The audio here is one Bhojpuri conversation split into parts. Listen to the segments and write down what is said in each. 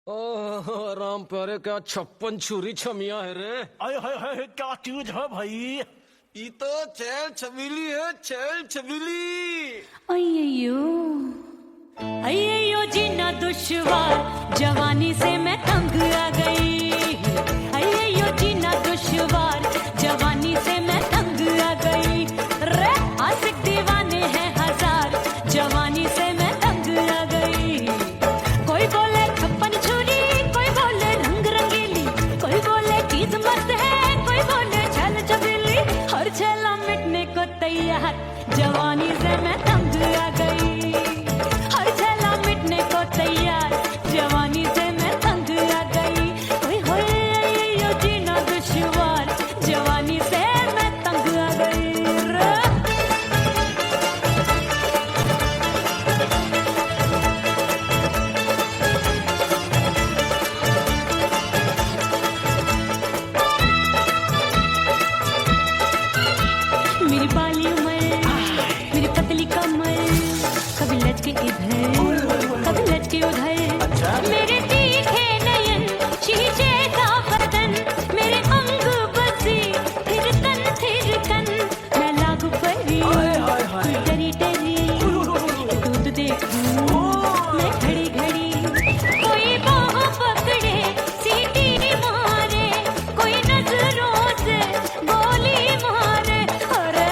ओह राम प्यारे, क्या 56 छुरी छमिया है रे। आय हाय हाय, क्या चीज है भाई। ये तो चैल छबीली है, चैल छबीली। अय्यो अय्यो जीना दुश्वार, जवानी से मैं तंग आ गई। अय्यो जीना दुश्वार, जवानी से मैं तंग आ गई। रे आशिक दीवाने हैं हजार, जवानी से मैं तंग आ गई। कोई बोले 56 छुरी, कोई बोले रंग रंगीली, कोई बोले चीज मस्त है, कोई बोले छल छबीली। हर छेला मिटने को तैयार, जवानी से मैं तंग आ गई। हर छेला मिटने को तैयार, जवानी से मैं तंग आ गई। ओए होए यो जीना दुश्वार, जवानी से मैं तंग आ गई। मेरी बाली उम्र, मेरी पतली कमर, कभी लचके इधर कभी लचके उधर। मेरे तीखे नयन, शीशे का बदन, मेरे अंग बसे थिरकन थिरकन। मैं लागू परी डरी डरी, दूध देखूं मैं घड़ी घड़ी। कोई बाह पकड़े सीटी मारे, कोई नजरों से गोली मारे। अरे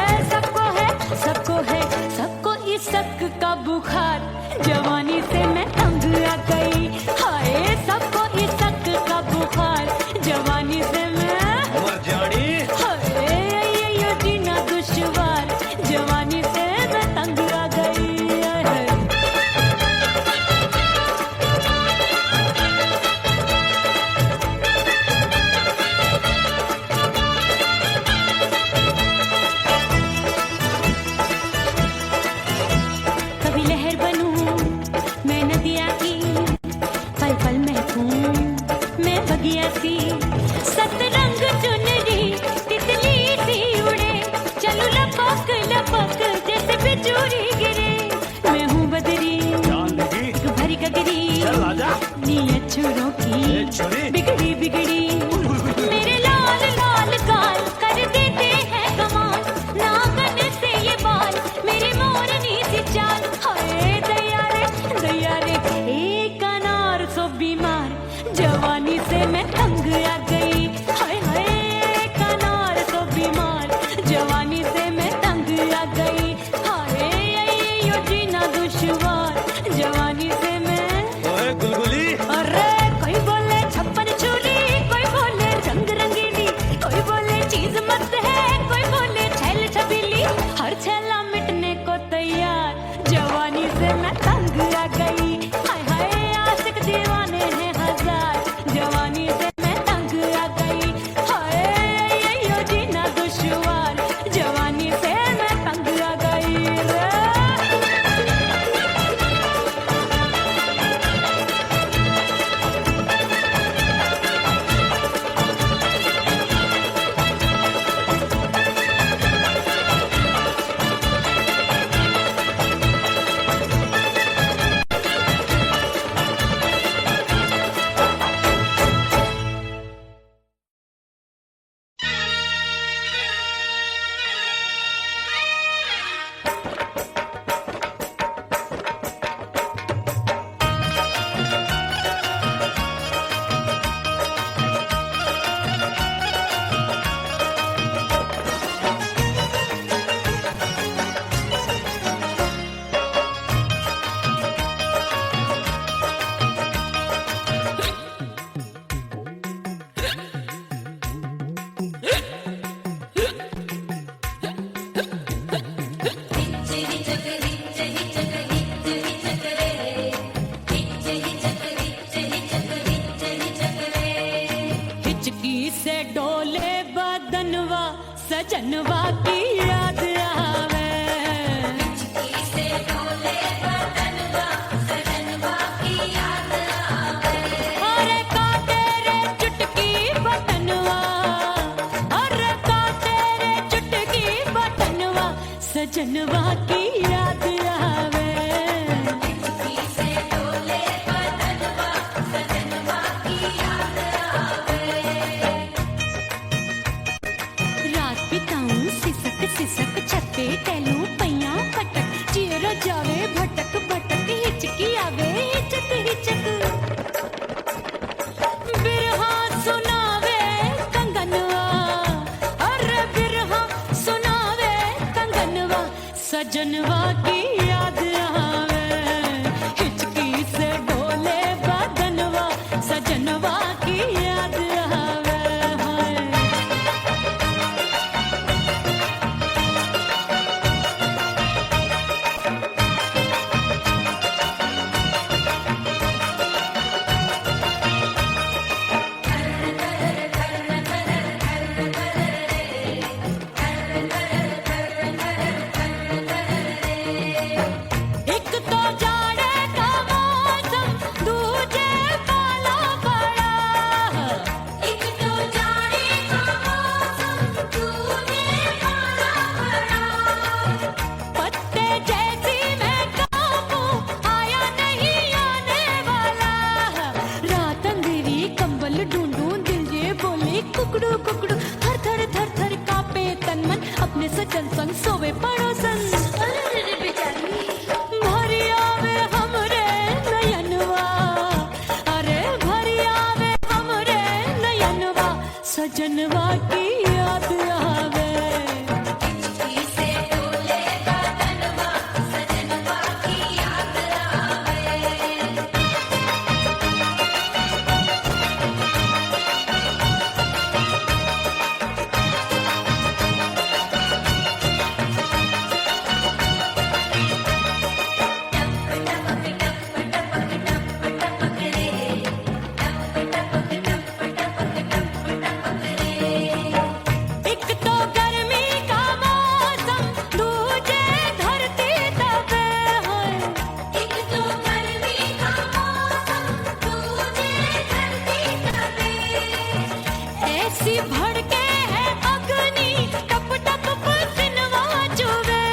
सबको इस शक का बुखार, जवानी से मैं तंग आ गई। हाय सबको इस शक का बुखार, जवानी से मैं मर जानी। हाय यो जीना दुश्वार, जवानी से मैं तंग आ गई। कभी लहर बनूं मैं नदिया की, पल पल महकूं मैं बगिया सी। सतरंग चुनरी तितली सी उड़े, चलूं लपक लपक जैसे बिजुरी गिरे। मैं हूँ बदरी एक भरी गगरी, नीयत छुरों की बिगड़ी बिगड़ी। मेरे लाल लाल गाल कर देते हैं कमाल, नागन से ये बाल मेरी मोरनी सी चाल। हाय दैया रे एक अनार सो बीमार, जवानी से मैं तंग आ गई। हाय हाय एक अनार सो बीमार, जवानी से मैं तंग आ गई। हाय यो जीना दुश्वार, जवानी से मैं। ओए गुलगुली, अरे कोई बोले 56 छुरी, कोई बोले रंग रंगीली, कोई बोले चीज मस्त है, कोई बोले छैल छबीली। हर छेला मिटने को तैयार, जवानी से मैं तंग आ गई। हाय हाय आशिक दीवाने हैं हजार, जवानी से मैं तंग आ गई। हाय यो जीना दुश्वार, जवानी से मैं तंग आ गई रे। हिचकी से डोले बदनवा, सजनवा की याद आवे। हिचकी से डोले बदनवा, सजनवा की याद आवे। अरे का तेरे चुटकी बटनवा, अरे का तेरे चुटकी बटनवा, सजनवा की याद आवे। हिचकी से डोले बदनवा, सजनवा सजनवा की याद आवे, हिचकी से डोले बदनवा, सजनवा की याद आवे हाय। एक तो जाड़े का मौसम, दूजे पाला पड़ा। एक तो जाड़े का मौसम, दूजे पाला पड़ा। पत्ते जैसी मैं कांपूं, आया नहीं आने वाला। रात अंधेरी कंबल ढूंढूं, दिल ये बोले कुकड़ू कुकड़ू। थर थर थर थर कांपे तन मन, अपने सजन संग सोवे पड़ोसन। भरिया में हमरे नयनवा, अरे भरिया में हमरे नयनवा, सजनवा की याद आवे। हिचकी से डोले बदनवा, सजनवा की याद आवे। एक तो गर्मी का मौसम, दूजे धरती तपे है। एक तो गर्मी का मौसम, दूजे धरती तपे। ऐसी भड़के है अग्नि, टप टप पसीनवा चुभे।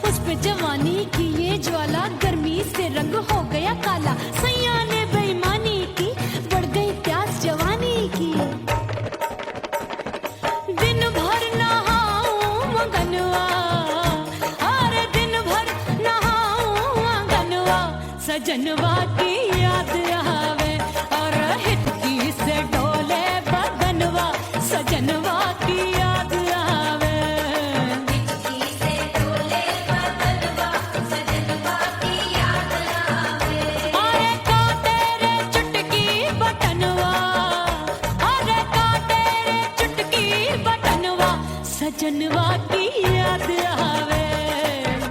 उस पे जवानी की ये ज्वाला, गर्मी से रंग हो गया काला। सैया ने बेईमानी की, बढ़ गई प्यास जवानी की। दिन भर नहाऊं मगनवा, अरे दिन भर नहाऊं मगनवा, सजनवा की याद आवे। और हिचकी से डोले बदनवा, सजनवा की याद आवे। हिचकी से डोले बदनवा, सजनवा की याद आवे। अरे का तेरे चुटकी बटनवा, अरे का तेरे चुटकी बटनवा, सजनवा की याद आवे।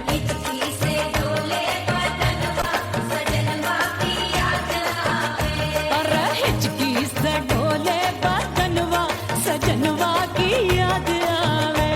हिचकी से डोले बदनवा, सजनवा की याद आवे। अरे हिचकी से डोले बदनवा, सजनवा की याद आवे।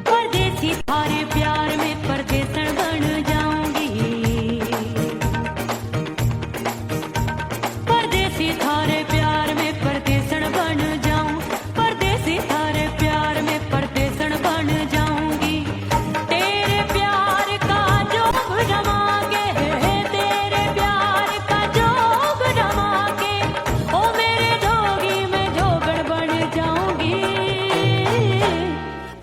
परदेसी थारे प्यार में परदेसन बन जाऊंगी। परदेसी थारे प्यार में परदेसन बन जाऊं, परदेसी थारे प्यार में परदेसन बन जाऊंगी। तेरे प्यार का जोग जमा के, तेरे प्यार का जोग जमा के, ओ मेरे जोगी में जोगड़ बन जाऊंगी।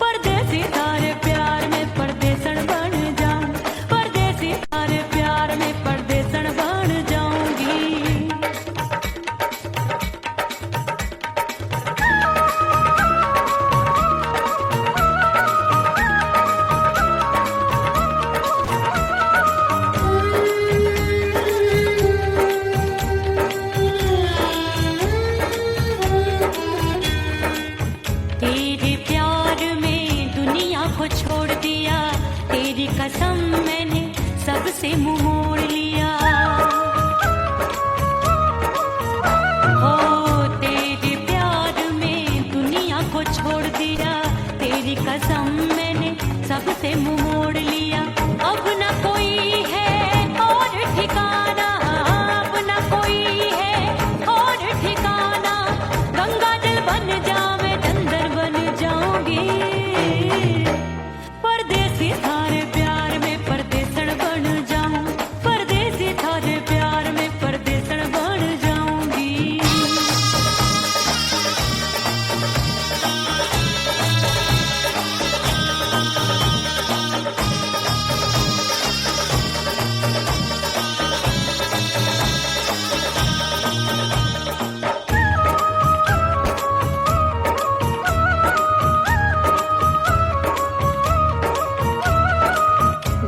परदेसी थारे प्यार में परदेसन बन जाऊं, परदेसी थारे प्यार में परदेसन बन जाऊंगी। तेरे प्यार में दुनिया को छोड़ दिया, तेरी कसम मैंने सबसे मुंह मोड़ लिया। दिया, तेरी कसम मैंने सबसे मुंह मोड़ लिया। अब न कोई है और ठिकाना, अब न कोई है और ठिकाना। गंगा जल बन जावे, चंदन बन जाऊंगी। परदेसी थारे प्यार में परदेसण बन जाऊं, परदेसी थारे प्यार में परदेसण बन जाऊंगी।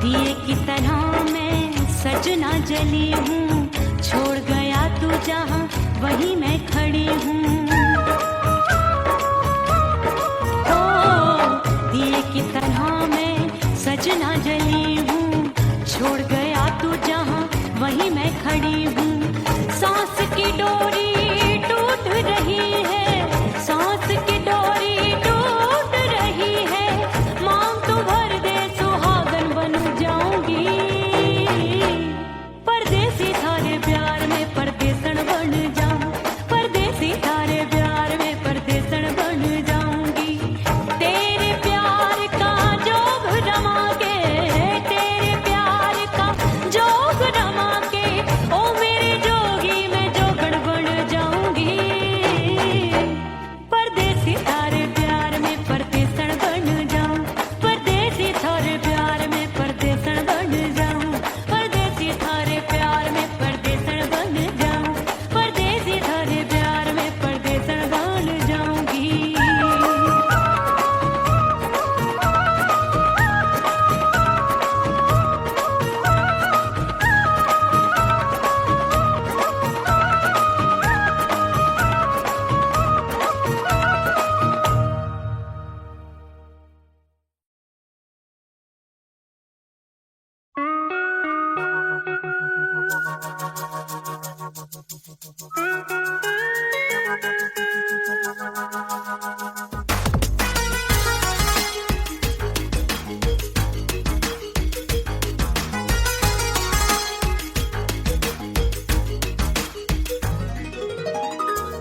दिए की तरह मैं सजना जली हूँ, छोड़ गया तू जहाँ वहीं मैं खड़ी हूँ। ओ दिए की तरह मैं सजना जली हूँ, छोड़ गया तू जहाँ वहीं मैं खड़ी हूँ। सांस की डोरी टूट रही है, सांस की डोरी टूट रही है। मांग तू भर दे, सुहागन बन जाऊंगी। परदेसी थारे प्यार में परदेसण बन जाऊं, परदेसी थारे प्यार में परदेसण बन जाऊंगी। तेरे प्यार का जोग रमा के, तेरे प्यार का जोग रमा के, ओ मेरे जोगी मैं जोगण बन जाऊंगी। परदेसी थारे प्यार में परदेसण बन जाऊं, परदेसी थारे प्यार में परदेसण बन जाऊं, परदेसी थारे प्यार में परदेसण बन जाऊं, परदेसी थारे प्यार में परदेसण बन जाऊंगी।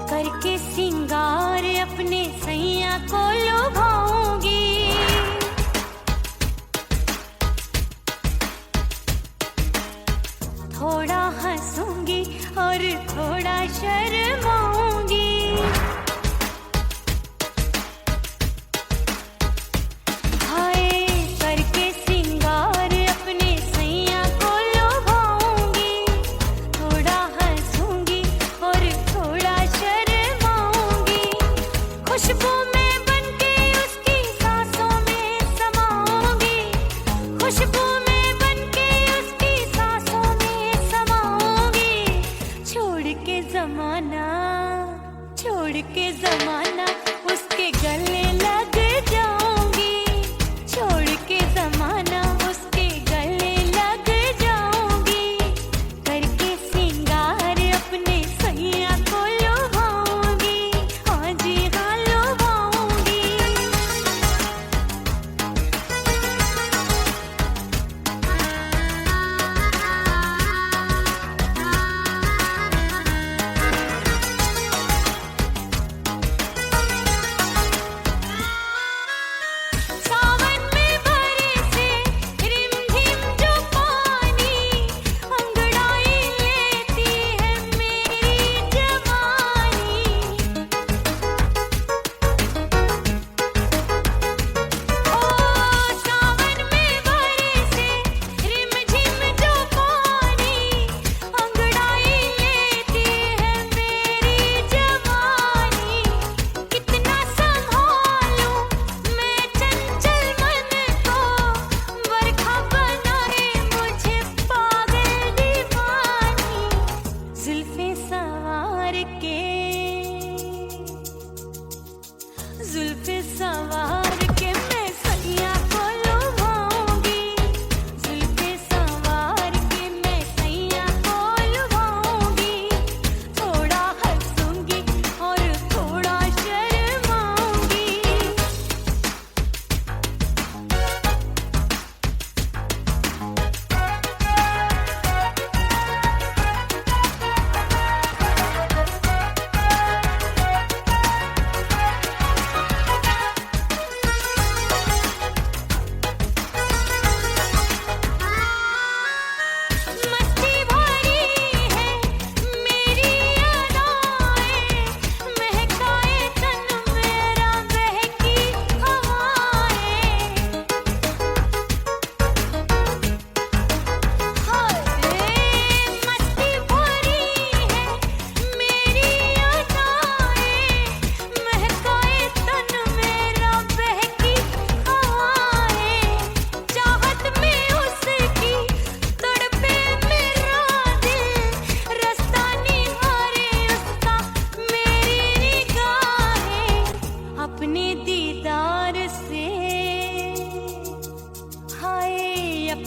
करके सिंगार अपने सैया को लुभाऊंगी। थोड़ा हंसूंगी और थोड़ा शर्माऊंगी।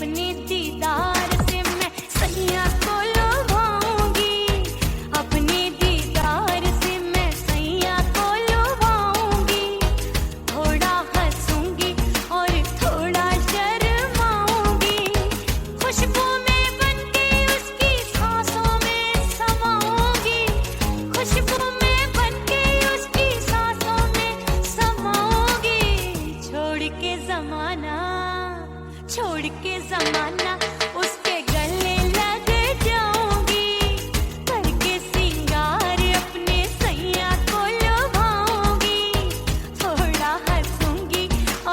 अपने दीदार से मैं सैया को लुभाऊंगी, अपने दीदार से मैं सैया को लुभाऊंगी। थोड़ा हंसूंगी और थोड़ा शर्माऊंगी, खुशबू में बनके उसकी सांसों में समाऊंगी, खुशबू में बनके उसकी सांसों में समाऊंगी। छोड़ के जमाना उसके गले लग जाऊंगी, करके सिंगार अपने सैया को लुभाऊंगी। थोड़ा हंसूंगी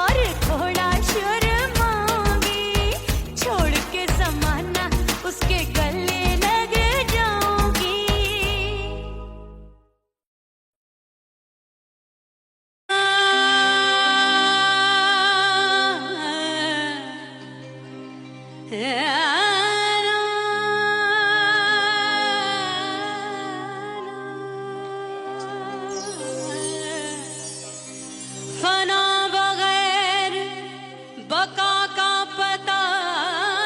और थोड़ा शर्माऊंगी, छोड़ के जमाना उसके गले लग जाऊंगी। फना बगैर बका का पता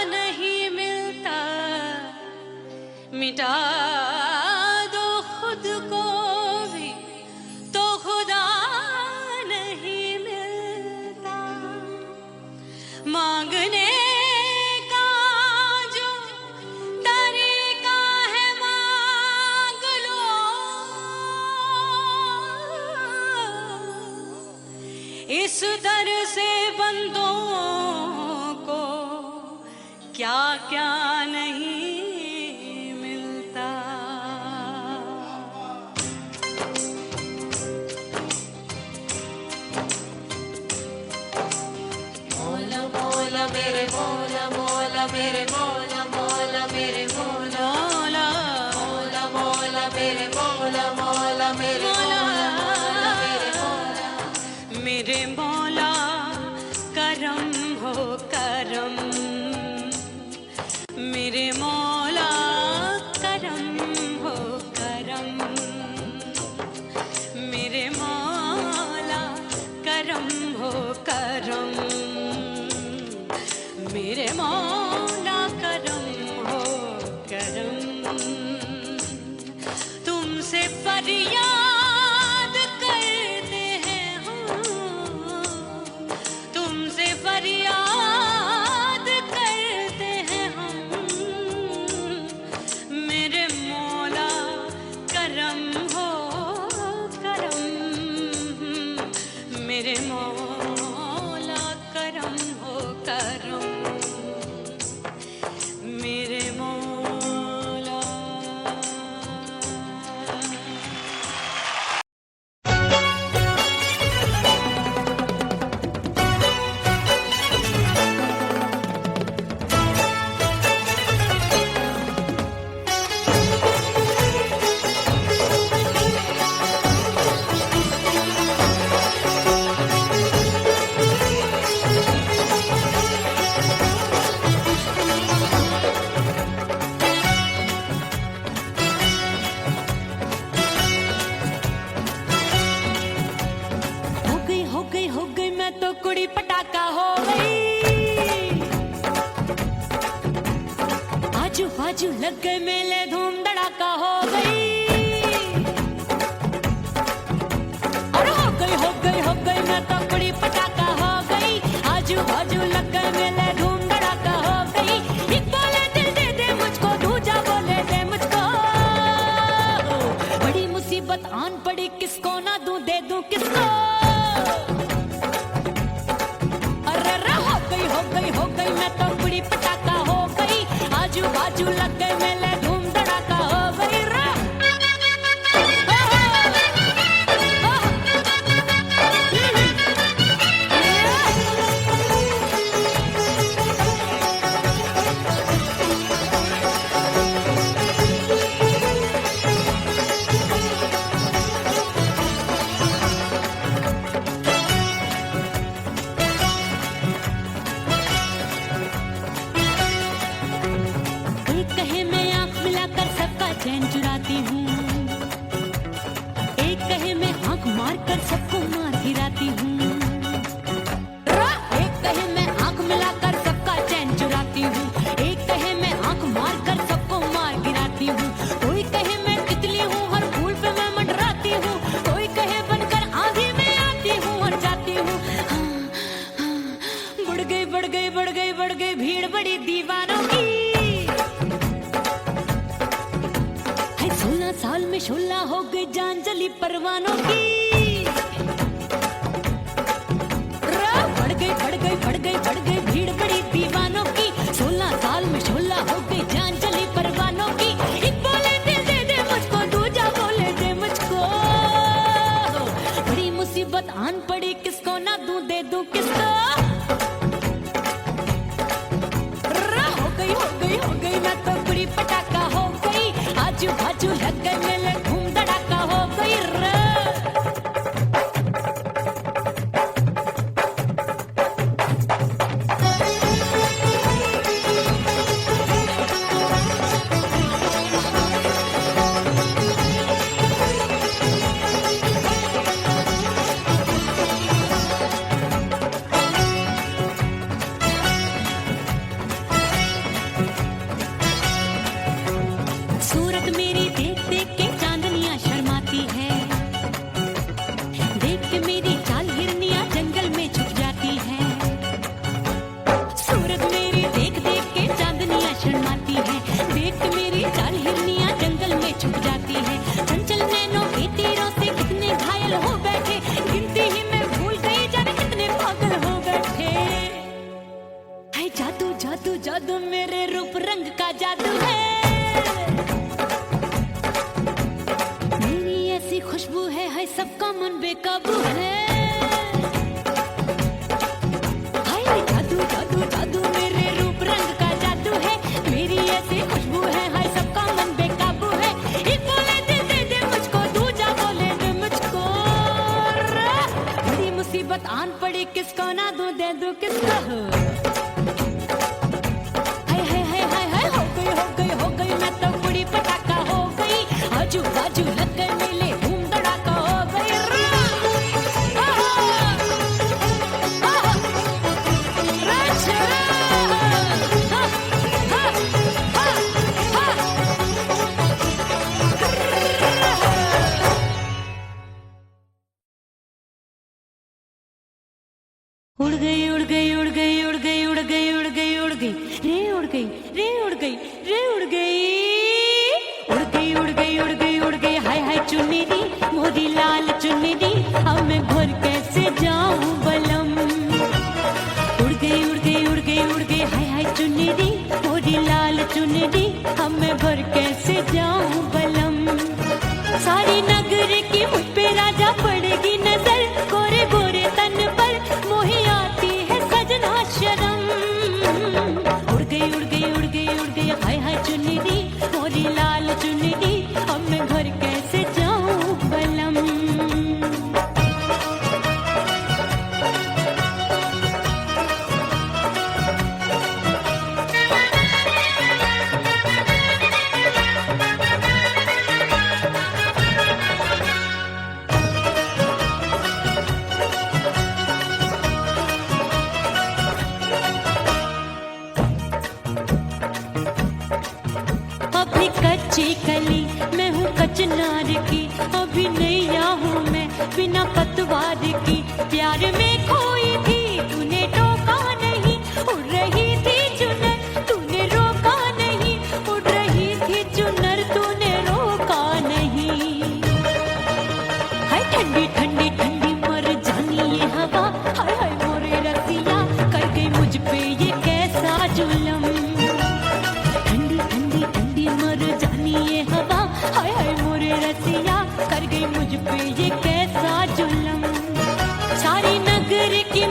नहीं मिलता, मिटा दो खुद को भी तो खुदा नहीं मिलता। मांगने का जो तरीका है मांग लो, इस दर से बंदों को क्या क्या नहीं मिलता। मौला मौला मेरे मौला मौला मेरे मौला मौला मेरे मौला मौला मौला मेरे मौला मौला मेरे मौला मेरे मौला मेरे मौला करम हो करम, मेरे मौला करम हो करम, मेरे मौला करम हो करम, मेरे मौला करम हो करम। तुमसे फरियाद करते हैं हम, तुमसे फरियाद करते हैं हम, मेरे मौला करम हो करम, मेरे मौला करम हो करम, मेरे मौला। हो गई मैं तो कुड़ी पटाखा हो गई, आजू बाजू लग गए मेले धूम धड़ाका हो गई। और हो गई मैं तो कुड़ी पटाखा हो गई, आजू बाजू लग गए मेले धूम धड़ाका हो गई। एक बोले दिल दे दे मुझको, दूजा बोले दे मुझको, बड़ी मुसीबत आन पड़ी किसको ना दूं दे दूं किसको। हो गई मैं तो कुड़ी पटाखा हो गई, आजू बाजू लग गए मेले धूम धड़ाका हो गई। कहे बढ़ गई भीड़ बड़ी दीवानों की। 16 साल में 16 हो गई जान जली परवानों की। बढ़ गई भीड़ बड़ी दीवानों की। 16 साल में 16 हो गई जान जली परवानों की। एक बोले दिल दे दे मुझको, दूजा बोले दे मुझको। बड़ी मुसीबत आन पड़ी, किसको ना दूं दे दूं किसको। हो गई मैं तो बड़ी पटाखा हो गई। आजू बाजू लग गए मेले, धूम धड़ाका हो गई रे। सूरत मेरी देख देख के चांदनियां शर्माती है। देख के मेरी चाल हिरनियां जंगल में छुप जाती है। सूरत मेरी देख देख के चांदनियां शर्माती है। देख के मेरी चाल हिरनियां जंगल में छुप जाती है। चंचल नैनों के तीरों से कितने घायल हो बैठे, गिनती ही मैं भूल गई जाने कितने पागल हो बैठे। है जादू जादू जादू मेरे रूप रंग का जादू है। खुशबू है सबका मन बेकाबू है। हाय जादू जादू जादू मेरे रूप रंग का जादू है। मेरी ऐसी खुशबू है हाय सबका मन बेकाबू है। एक बोले दिल दे दे मुझको, दूजा बोले दे मुझको। बड़ी मुसीबत आन पड़ी, किसको ना दूं दे दूं किसको। हो गई मैं तो बड़ी पटाखा हो गई। आजू बाजू लग गए मेले, धूम धड़ाका हो गई रे। उड़ गई उड़ गई उड़ गई उड़ गई उड़ गई उड़ गई उड़ गई रे उड़ गई रे उड़ गई रे उड़ गई उड़ गई उड़ गई उड़ गई उड़ गई। हाय हाय चुन्नी मोरी लाल चुन्नी, अब मैं घर कैसे जाऊं बलम। उड़ गई उड़ गई उड़ गई उड़ गई हाय हाय चुन्नी मोरी लाल चुन्नी, अब मैं घर कैसे जाऊं बलम। सारी नगर की मुझ पे राजा पड़ेगी नजर, गोरे गोरे तन पर मोही आती है सजना शर्म। उड़ गई उड़ गई उड़ गई उड़ गई हाय हाय चुन्नी मोरी लाल चुन्नी, अब मैं घर कैसे जाऊं बलम। अभी कच्ची कली मैं हूँ कचनार की, अभी नैया हूँ मैं बिना पतवार की। प्यार में खोई थी तूने टोका नहीं, उड़ रही थी चुनर तूने रोका नहीं। उड़ रही थी चुनर तूने रोका नहीं। हाय ठंडी ठंडी ठंडी मर जानी ये हवा, हाय हाय मोरे रसिया कर गई मुझ पे ये कैसा जुलम। मर जानी ये हवा, हाय हाय मोरे रसिया कर गई मुझ पे ये कैसा जुलम। सारी नगर की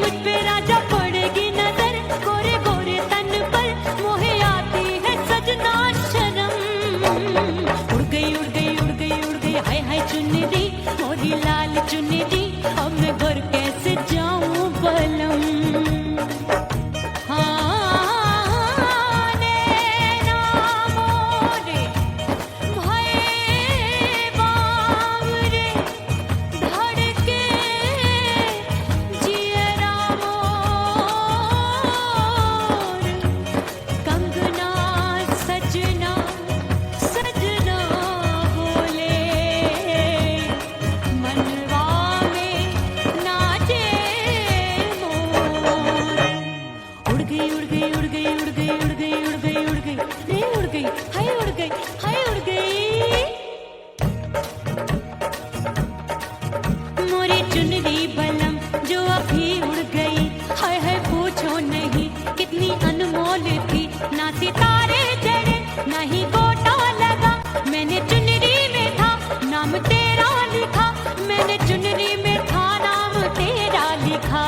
सितारे जड़े नहीं गोटा लगा, मैंने चुनरी में था नाम तेरा लिखा, मैंने चुनरी में था नाम तेरा लिखा।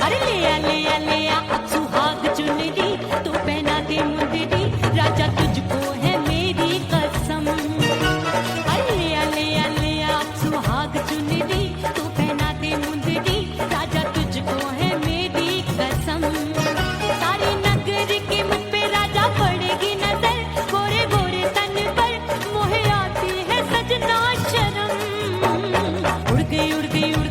अरे ले आ अब सुहाग चुनरी, तू पहना दे मुंदरी, राजा तुझको है मेरी कसम। अरे ले आ अब सुहाग चुनरी, तू पहना दे मुंदरी, राजा तुझको है मेरी कसम। सारी नगर की मुझ पे राजा पड़ेगी नजर, गोरे गोरे तन पर मोहे आती है सजना शर्म। उड़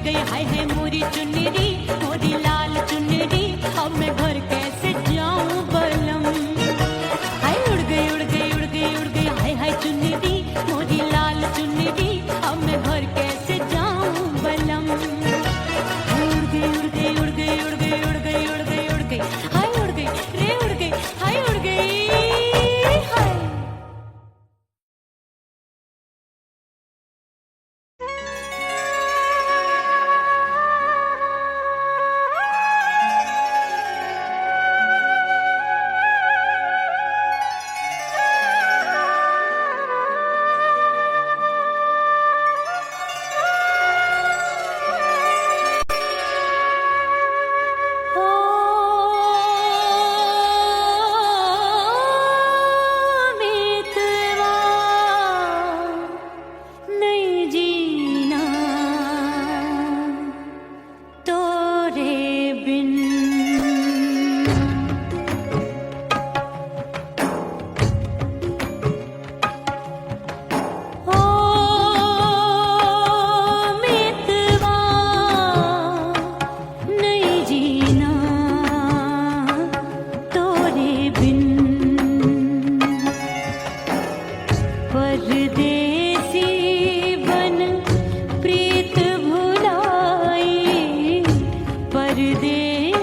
गई हाय हाय मोरी चुनरी, मोरी लाल चुनरी, अब मैं घर कैसे जाऊं बलम। हाय उड़ गई हाय हाय चुनरी, मोरी लाल चुनरी, अब मैं घर कैसे जाऊं बलम। उड़ गई हाय उड़ गई रे उड़ गई हाय उड़ गई हाय। नहीं जीना तोरे बिन, ओ मितवा नहीं जीना तोरे बिन। परदेसी बन प्रीत भुलाई, परदेसी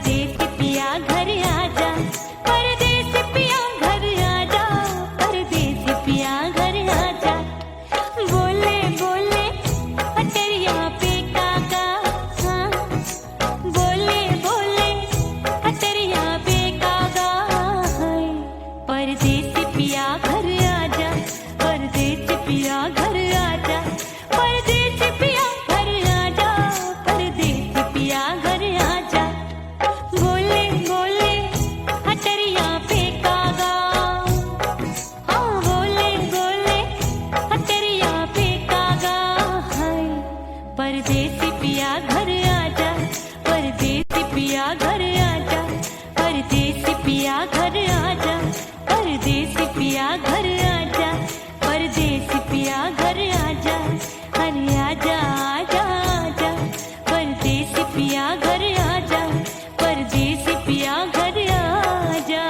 परदेसी पिया घर आजा, परदेसी पिया घर आजा, परदेसी पिया घर आजा। बोले बोले अटरिया पे काका, हाँ बोले बोले अटरिया पे काका, हाय परदेसी पिया घर आजा, परदेसी पिया घर आजा, परदेसी पिया घर आजा, परदेसी पिया घर आजा। बोले बोले अटरिया पे कागा, हाँ बोले बोले अटरिया पे कागा, हाय परदेसी पिया घर आजा, परदेसी पिया घर आजा, परदेसी पिया घर आजा, परदेसी पिया घर आजा, परदेसी पिया घर आजा, अरे आजा आजा आजा, परदेसी पिया घर आजा, परदेसी पिया घर आजा।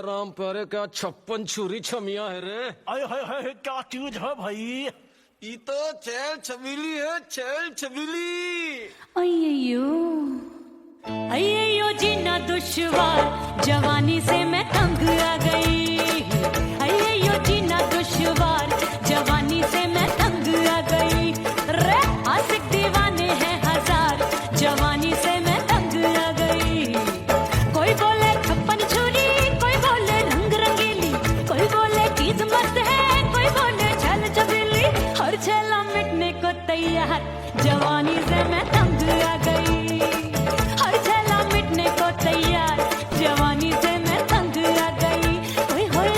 राम प्यारे क्या 56 छुरी छमिया है रे। आय हाय हाय क्या चीज है भाई। ये तो चैल छबीली है, चैल छबीली। अय्यो जीना दुश्वार, जवानी से मैं तंग आ गई। अय्यो जीना दुश्वार, जवानी से मैं तंग आ गई। रे आशिक दीवाने हैं हजार, जवानी से मैं तंग आ गई। कोई बोले 56 छुरी, कोई बोले रंग रंगीली, कोई बोले चीज मस्त है, कोई बोले छल छबीली। हर छेला मिटने को तैयार, जवानी से मैं तंग आ गई। हर छेला मिटने को तैयार, जवानी से मैं तंग आ गई। ओए होए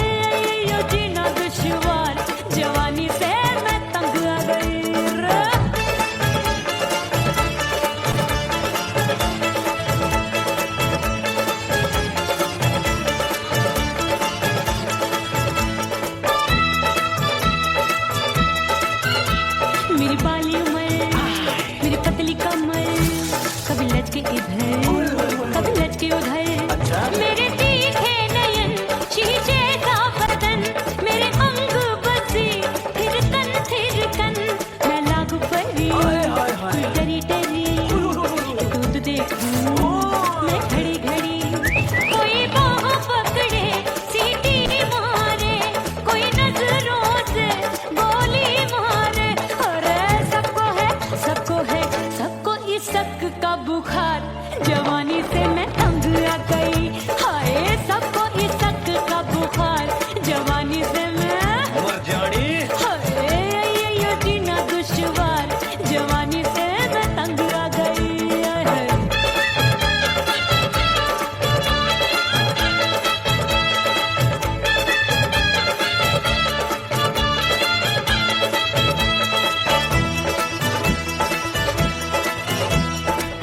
ये जीना दुश्वार, जवानी से मैं तंग आ गई रे। मेरी बाली उम्र, मेरी पतली कमर, कभी लचके इधर, कभी लचके उधर। मेरे तीखे नयन, शीशे का बदन, मेरे अंग बसी, फिर कन, मैं लागू परी, तू डरी डरी, दूध देखूं मैं घड़ी घड़ी। कोई बाह पकड़े, सीटी मारे, कोई नजरों से गोली मारे। अरे सबको है, सबको इस शक का बुखार, जवानी से मैं तंग आ गई। हाय सबको इस शक का बुखार, जवानी से मैं मर जानी। हाय ये जीना दुश्वार, जवानी से मैं तंग आ गई।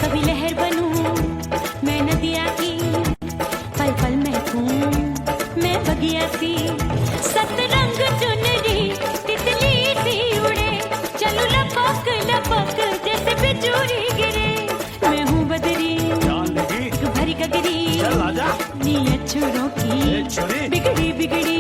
कभी लहर बनूं मैं नदिया की, पल पल महकूं मैं बगिया सी। सतरंग चुनरी तितली सी उड़े, चलूं लपक लपक जैसे बिजुरी गिरे। मैं हूँ बदरी जान लगी। भरी गगरी, चल आजा। नीयत छुरों की छुरी। बिगड़ी बिगड़ी।